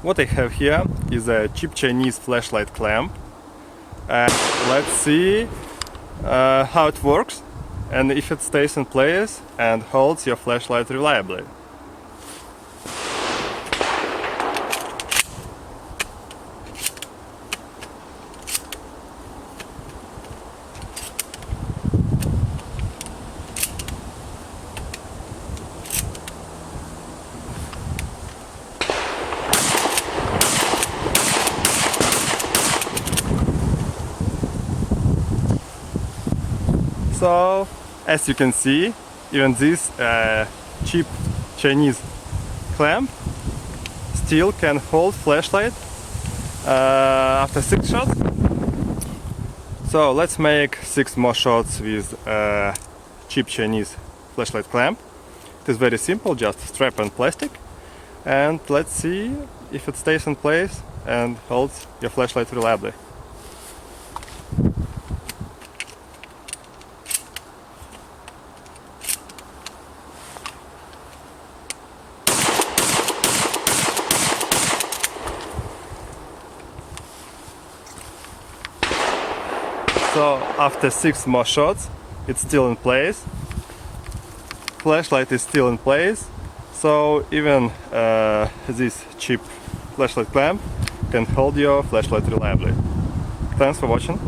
What I have here is a cheap Chinese flashlight clamp. Let's see how it works and if it stays in place and holds your flashlight reliably. So, as you can see, even this cheap Chinese clamp still can hold flashlight after 6 shots. So let's make 6 more shots with cheap Chinese flashlight clamp. It is very simple, just strap on plastic, and let's see if it stays in place and holds your flashlight reliably. So after 6 more shots, it's still in place. Flashlight is still in place. So even this cheap flashlight clamp can hold your flashlight reliably. Thanks for watching.